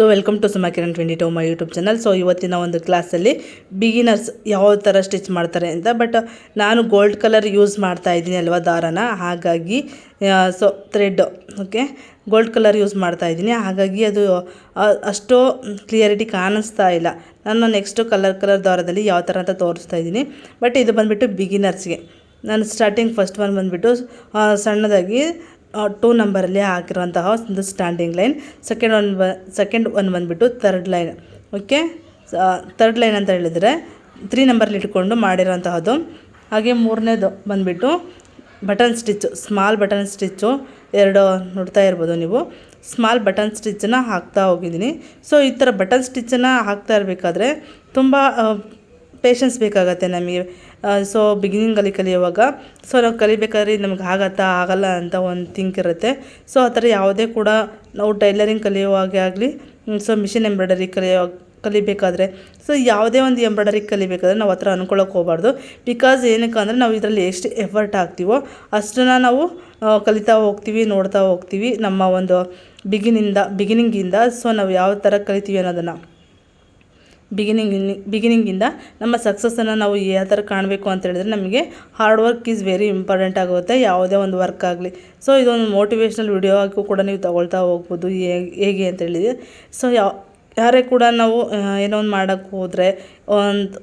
So welcome to Suma Kiran 22 my YouTube channel. So ಇವತ್ತಿನ ಒಂದು ಕ್ಲಾಸಲ್ಲಿ ಬಿಗಿನರ್ಸ್ ಯಾವ ಥರ ಸ್ಟಿಚ್ ಮಾಡ್ತಾರೆ ಅಂತ. ಬಟ್ ನಾನು ಗೋಲ್ಡ್ ಕಲರ್ ಯೂಸ್ ಮಾಡ್ತಾ ಇದ್ದೀನಿ ಅಲ್ವಾ ದಾರನ, ಹಾಗಾಗಿ so thread okay gold colour use ಮಾಡ್ತಾ ಇದ್ದೀನಿ. ಹಾಗಾಗಿ ಅದು ಅಷ್ಟು ಕ್ಲಿಯರಿಟಿ ಕಾಣಿಸ್ತಾ ಇಲ್ಲ. ನಾನು ನೆಕ್ಸ್ಟು ಕಲರ್ ದಾರದಲ್ಲಿ ಯಾವ ಥರ ಅಂತ ತೋರಿಸ್ತಾ ಇದ್ದೀನಿ. ಬಟ್ ಇದು ಬಂದುಬಿಟ್ಟು ಬಿಗಿನರ್ಸ್ಗೆ. ನಾನು ಸ್ಟಾರ್ಟಿಂಗ್ ಫಸ್ಟ್ ಒನ್ ಬಂದುಬಿಟ್ಟು ಸಣ್ಣದಾಗಿ 2 ನಂಬರಲ್ಲಿ ಹಾಕಿರುವಂತಹ ಒಂದು ಸ್ಟ್ಯಾಂಡಿಂಗ್ ಲೈನ್, ಸೆಕೆಂಡ್ ಒನ್ ಬಂದುಬಿಟ್ಟು third line. Okay, third line ಅಂತ ಹೇಳಿದರೆ 3 ನಂಬರಲ್ಲಿ ಇಟ್ಕೊಂಡು ಮಾಡಿರೋಂತಹದ್ದು. ಹಾಗೆ ಮೂರನೇದು ಬಂದುಬಿಟ್ಟು button stitch, small button stitch 2 ನೋಡ್ತಾ ಇರ್ಬೋದು ನೀವು. ಸ್ಮಾಲ್ ಬಟನ್ ಸ್ಟಿಚ್ಚನ್ನು ಹಾಕ್ತಾ ಹೋಗಿದ್ದೀನಿ. ಸೊ ಈ ಥರ ಬಟನ್ ಸ್ಟಿಚ್ಚನ್ನು ಹಾಕ್ತಾ ಇರಬೇಕಾದ್ರೆ ತುಂಬ ಪೇಷನ್ಸ್ ಬೇಕಾಗತ್ತೆ ನಮಗೆ. ಸೊ ಬಿಗಿನಿಂಗಲ್ಲಿ ಕಲಿಯುವಾಗ ಸೊ ನಾವು ಕಲಿಬೇಕಾದ್ರೆ ನಮ್ಗೆ ಆಗಲ್ಲ ಅಂತ ಒಂದು ಥಿಂಕ್ ಇರುತ್ತೆ. ಸೊ ಆ ಥರ ಯಾವುದೇ ಕೂಡ ನಾವು ಟೈಲರಿಂಗ್ ಕಲಿಯುವಾಗೆ ಆಗಲಿ, ಸೊ ಮಿಷಿನ್ ಎಂಬ್ರಾಯ್ಡರಿ ಕಲಿಬೇಕಾದ್ರೆ, ಸೊ ಯಾವುದೇ ಒಂದು ಎಂಬ್ರಾಯ್ಡರಿ ಕಲಿಬೇಕಾದ್ರೆ ನಾವು ಆ ಥರ ಅಂದ್ಕೊಳ್ಳೋಕೆ ಹೋಗಬಾರ್ದು. ಬಿಕಾಸ್ ಏನಕ್ಕೆ ಅಂದರೆ ನಾವು ಇದರಲ್ಲಿ ಎಷ್ಟು ಎಫರ್ಟ್ ಹಾಕ್ತೀವೋ ಅಷ್ಟನ್ನು ನಾವು ಕಲಿತಾ ಹೋಗ್ತೀವಿ, ನೋಡ್ತಾ ಹೋಗ್ತೀವಿ ನಮ್ಮ ಒಂದು ಬಿಗಿನಿಂಗಿಂದ. ಸೊ ನಾವು ಯಾವ ಥರ ಕಲಿತೀವಿ ಅನ್ನೋದನ್ನು ಬಿಗಿನಿಂಗಿಂದ ನಮ್ಮ ಸಕ್ಸಸ್ಸನ್ನು ನಾವು ಯಾವ ಥರ ಕಾಣಬೇಕು ಅಂತ ಹೇಳಿದ್ರೆ ನಮಗೆ hard work is very important ಆಗುತ್ತೆ, ಯಾವುದೇ ಒಂದು ವರ್ಕ್ ಆಗಲಿ. ಸೊ ಇದೊಂದು ಮೋಟಿವೇಶ್ನಲ್ ವಿಡಿಯೋ ಆಗೂ ಕೂಡ ನೀವು ತಗೊಳ್ತಾ ಹೋಗ್ಬೋದು ಹೇಗೆ ಅಂತ ಹೇಳಿದ್ರೆ. ಸೊ ಯಾರೇ ಕೂಡ ನಾವು ಏನೋ ಒಂದು ಮಾಡೋಕ್ಕೆ ಹೋದರೆ, ಒಂದು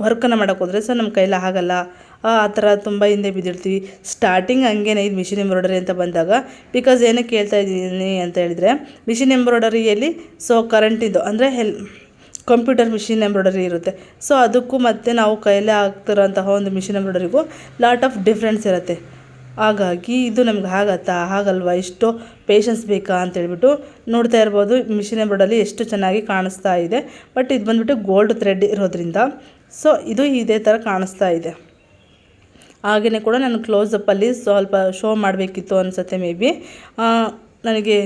ವರ್ಕನ್ನು ಮಾಡೋಕ್ಕೆ ಹೋದರೆ ಸೊ ನಮ್ಮ ಕೈಲಿ ಆಗಲ್ಲ, ಆ ಥರ ತುಂಬ ಹಿಂದೆ ಬಿದ್ದಿರ್ತೀವಿ. ಸ್ಟಾರ್ಟಿಂಗ್ ಹಂಗೇನೆ ಇದು ಮಿಷಿನ್ ಎಂಬ್ರಾಯ್ಡರಿ ಅಂತ ಬಂದಾಗ. ಬಿಕಾಸ್ ಏನಕ್ಕೆ ಹೇಳ್ತಾ ಇದ್ದೀನಿ ಅಂತ ಹೇಳಿದರೆ, ಮಿಷಿನ್ ಎಂಬ್ರಾಯ್ಡರಿಯಲ್ಲಿ ಸೊ ಕರೆಂಟಿದ್ದು ಅಂದರೆ ಕಂಪ್ಯೂಟರ್ ಮಿಷಿನ್ ಎಂಬ್ರಾಯ್ಡರಿ ಇರುತ್ತೆ. ಸೊ ಅದಕ್ಕೂ ಮತ್ತು ನಾವು ಕೈಲೇ ಆಗ್ತಿರೋಂತಹ ಒಂದು ಮಿಷಿನ್ ಎಂಬ್ರಾಯ್ಡರಿಗೂ ಲಾಟ್ ಆಫ್ ಡಿಫ್ರೆನ್ಸ್ ಇರುತ್ತೆ. ಹಾಗಾಗಿ ಇದು ನಮ್ಗೆ ಆಗಲ್ವಾ, ಇಷ್ಟು ಪೇಷನ್ಸ್ ಬೇಕಾ ಅಂತೇಳ್ಬಿಟ್ಟು ನೋಡ್ತಾ ಇರ್ಬೋದು. ಮಿಷಿನ್ ಎಂಬ್ರಾಯ್ಡರಿ ಎಷ್ಟು ಚೆನ್ನಾಗಿ ಕಾಣಿಸ್ತಾ ಇದೆ. ಬಟ್ ಇದು ಬಂದುಬಿಟ್ಟು ಗೋಲ್ಡ್ ಥ್ರೆಡ್ ಇರೋದ್ರಿಂದ ಸೊ ಇದು ಇದೇ ಥರ ಕಾಣಿಸ್ತಾ ಇದೆ. ಹಾಗೆಯೇ ಕೂಡ ನಾನು ಕ್ಲೋಸಪ್ಪಲ್ಲಿ ಸ್ವಲ್ಪ ಶೋ ಮಾಡಬೇಕಿತ್ತು ಅನಿಸುತ್ತೆ ಮೇ ಬಿ. ನನಗೆ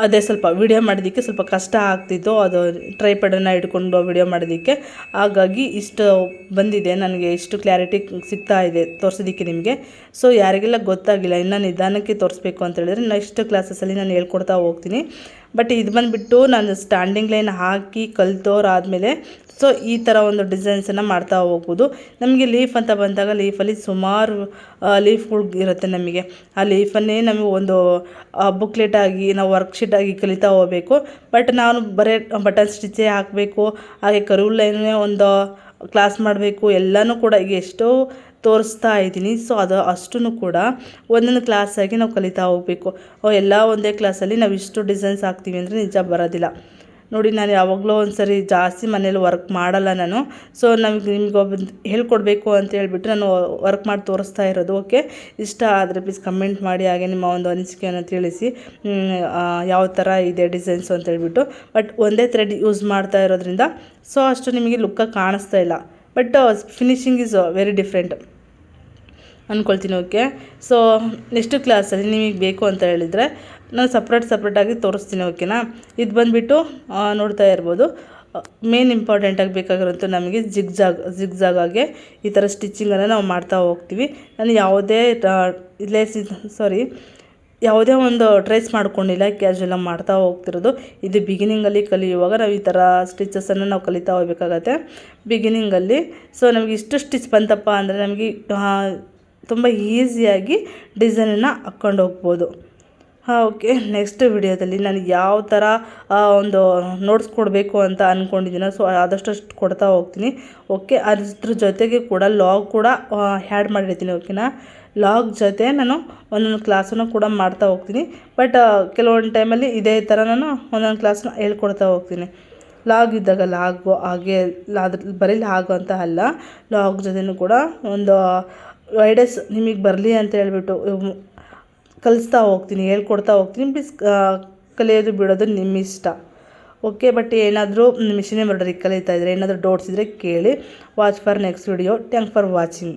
ಅದೇ ಸ್ವಲ್ಪ ವಿಡಿಯೋ ಮಾಡೋದಕ್ಕೆ ಸ್ವಲ್ಪ ಕಷ್ಟ ಆಗ್ತಿತ್ತು, ಅದು ಟ್ರೈಪಾಡನ್ನು ಇಟ್ಕೊಂಡು ವಿಡಿಯೋ ಮಾಡೋದಕ್ಕೆ. ಹಾಗಾಗಿ ಇಷ್ಟು ಬಂದಿದೆ, ನನಗೆ ಇಷ್ಟು ಕ್ಲಾರಿಟಿ ಸಿಗ್ತಾ ಇದೆ ತೋರಿಸೋದಕ್ಕೆ ನಿಮಗೆ. ಸೊ ಯಾರಿಗೆಲ್ಲ ಗೊತ್ತಾಗಿಲ್ಲ, ಇನ್ನು ನಿಧಾನಕ್ಕೆ ತೋರಿಸ್ಬೇಕು ಅಂತ ಹೇಳಿದ್ರೆ ನೆಕ್ಸ್ಟ್ ಕ್ಲಾಸಸ್ಸಲ್ಲಿ ನಾನು ಹೇಳ್ಕೊಡ್ತಾ ಹೋಗ್ತೀನಿ. ಬಟ್ ಇದು ಬಂದುಬಿಟ್ಟು ನಾನು ಸ್ಟ್ಯಾಂಡಿಂಗ್ ಲೈನ್ ಹಾಕಿ ಕಲಿತೋರಾದಮೇಲೆ ಸೊ ಈ ಥರ ಒಂದು ಡಿಸೈನ್ಸನ್ನು ಮಾಡ್ತಾ ಹೋಗ್ಬೋದು. ನಮಗೆ ಲೀಫ್ ಅಂತ ಬಂದಾಗ ಲೀಫಲ್ಲಿ ಸುಮಾರು ಲೀಫ್ಗಳು ಇರುತ್ತೆ ನಮಗೆ. ಆ ಲೀಫನ್ನೇ ನಮಗೆ ಒಂದು ಬುಕ್ಲೆಟಾಗಿ ನಾವು ವರ್ಕ್ಶೀಟಾಗಿ ಕಲಿತಾ ಹೋಗಬೇಕು. ಬಟ್ ನಾನು ಬರೀ ಬಟನ್ ಸ್ಟಿಚ್ಚೇ ಹಾಕಬೇಕು, ಹಾಗೆ ಕರ್ವ್ ಲೈನೇ ಒಂದು ಕ್ಲಾಸ್ ಮಾಡಬೇಕು, ಎಲ್ಲನೂ ಕೂಡ ಈಗ ಎಷ್ಟೋ ತೋರಿಸ್ತಾ ಇದ್ದೀನಿ. ಸೊ ಅದು ಅಷ್ಟೂ ಕೂಡ ಒಂದೊಂದು ಕ್ಲಾಸಾಗಿ ನಾವು ಕಲಿತಾ ಹೋಗಬೇಕು. ಎಲ್ಲ ಒಂದೇ ಕ್ಲಾಸಲ್ಲಿ ನಾವು ಇಷ್ಟು ಡಿಸೈನ್ಸ್ ಹಾಕ್ತೀವಿ ಅಂದರೆ ನಿಜ ಬರೋದಿಲ್ಲ. ನೋಡಿ, ನಾನು ಯಾವಾಗಲೂ ಒಂದು ಸರಿ ಜಾಸ್ತಿ ಮನೇಲಿ ವರ್ಕ್ ಮಾಡಲ್ಲ ನಾನು. ಸೊ ನಿಮಗೆ ಹೇಳ್ಕೊಡ್ಬೇಕು ಅಂತ ಹೇಳ್ಬಿಟ್ಟು ನಾನು ವರ್ಕ್ ಮಾಡಿ ತೋರಿಸ್ತಾ ಇರೋದು. ಓಕೆ, ಇಷ್ಟ ಆದರೆ ಪ್ಲೀಸ್ ಕಮೆಂಟ್ ಮಾಡಿ, ಹಾಗೆ ನಿಮ್ಮ ಒಂದು ಅನಿಸಿಕೆಯನ್ನು ತಿಳಿಸಿ ಯಾವ ಥರ ಇದೆ ಡಿಸೈನ್ಸು ಅಂತ ಹೇಳ್ಬಿಟ್ಟು. ಬಟ್ ಒಂದೇ ಥ್ರೆಡ್ ಯೂಸ್ ಮಾಡ್ತಾ ಇರೋದ್ರಿಂದ ಸೊ ಅಷ್ಟು ನಿಮಗೆ ಲುಕ್ಕಾಗಿ ಕಾಣಿಸ್ತಾ ಇಲ್ಲ. But finishing his very different ಅಂದ್ಕೊಳ್ತೀನಿ. ಓಕೆ, ಸೊ ನೆಕ್ಸ್ಟ್ ಕ್ಲಾಸಲ್ಲಿ ನಿಮಗೆ ಬೇಕು ಅಂತ ಹೇಳಿದರೆ ನಾನು ಸಪ್ರೇಟಾಗಿ ತೋರಿಸ್ತೀನಿ. ಓಕೆನಾ, ಇದು ಬಂದುಬಿಟ್ಟು ನೋಡ್ತಾ ಇರ್ಬೋದು. ಮೇನ್ ಇಂಪಾರ್ಟೆಂಟಾಗಿ ಬೇಕಾಗಿರೋಂಥ ನಮಗೆ ಜಿಗ್ಜಾಗಾಗೆ ಈ ಥರ ಸ್ಟಿಚಿಂಗನ್ನು ನಾವು ಮಾಡ್ತಾ ಹೋಗ್ತೀವಿ. ನಾನು ಯಾವುದೇ ಒಂದು ಟ್ರೇಸ್ ಮಾಡ್ಕೊಂಡಿಲ್ಲ, ಕ್ಯಾಶುವಲಾಗಿ ಮಾಡ್ತಾ ಹೋಗ್ತಿರೋದು. ಇದು ಬಿಗಿನಿಂಗಲ್ಲಿ ಕಲಿಯುವಾಗ ನಾವು ಈ ಥರ ಸ್ಟಿಚಸನ್ನು ನಾವು ಕಲಿತಾ ಹೋಗ್ಬೇಕಾಗತ್ತೆ ಬಿಗಿನಿಂಗಲ್ಲಿ. ಸೊ ನಮಗೆ ಇಷ್ಟು ಸ್ಟಿಚ್ ಬಂತಪ್ಪ ಅಂದರೆ ನಮಗೆ ತುಂಬ ಈಸಿಯಾಗಿ ಡಿಸೈನನ್ನು ಹಾಕ್ಕೊಂಡು ಹೋಗ್ಬೋದು. ಓಕೆ, ನೆಕ್ಸ್ಟ್ ವಿಡಿಯೋದಲ್ಲಿ ನಾನು ಯಾವ ಥರ ಒಂದು ನೋಟ್ಸ್ ಕೊಡಬೇಕು ಅಂತ ಅಂದ್ಕೊಂಡಿದ್ದೀನೋ ಸೊ ಆದಷ್ಟು ಕೊಡ್ತಾ ಹೋಗ್ತೀನಿ. ಓಕೆ, ಅದ್ರ ಜೊತೆಗೆ ಕೂಡ ಲಾಗ್ ಕೂಡ ಆ್ಯಡ್ ಮಾಡಿರ್ತೀನಿ. ಓಕೆನಾ, ಲಾಗ್ ಜೊತೆ ನಾನು ಒಂದೊಂದು ಕ್ಲಾಸನ್ನು ಕೂಡ ಮಾಡ್ತಾ ಹೋಗ್ತೀನಿ. ಬಟ್ ಕೆಲವೊಂದು ಟೈಮಲ್ಲಿ ಇದೇ ಥರ ನಾನು ಒಂದೊಂದು ಕ್ಲಾಸನ್ನ ಹೇಳ್ಕೊಡ್ತಾ ಹೋಗ್ತೀನಿ. ಲಾಗ್ ಇದ್ದಾಗ ಲಾಗು, ಹಾಗೆ ಅದ್ರ ಬರೀ ಲಾಗು ಅಂತ ಅಲ್ಲ, ಲಾಗ್ ಜೊತೆನೂ ಕೂಡ ಒಂದು ಐಡಿಯಾಸ್ ನಿಮಗೆ ಬರಲಿ ಅಂತ ಹೇಳ್ಬಿಟ್ಟು ಕಲಿಸ್ತಾ ಹೋಗ್ತೀನಿ, ಹೇಳ್ಕೊಡ್ತಾ ಹೋಗ್ತೀನಿ. ಪ್ಲೀಸ್ ಕಲಿಯೋದು ಬಿಡೋದು ನಿಮ್ಮ ಇಷ್ಟ. ಓಕೆ, ಬಟ್ ಏನಾದರೂ ಮಿಷಿನ್ ಎಂಬ್ರಾಯ್ಡರಿ ಕಲಿತಾ ಇದ್ದರೆ ಏನಾದರೂ ಡೌಟ್ಸ್ ಇದ್ದರೆ ಕೇಳಿ. Watch for next video. Thanks for watching.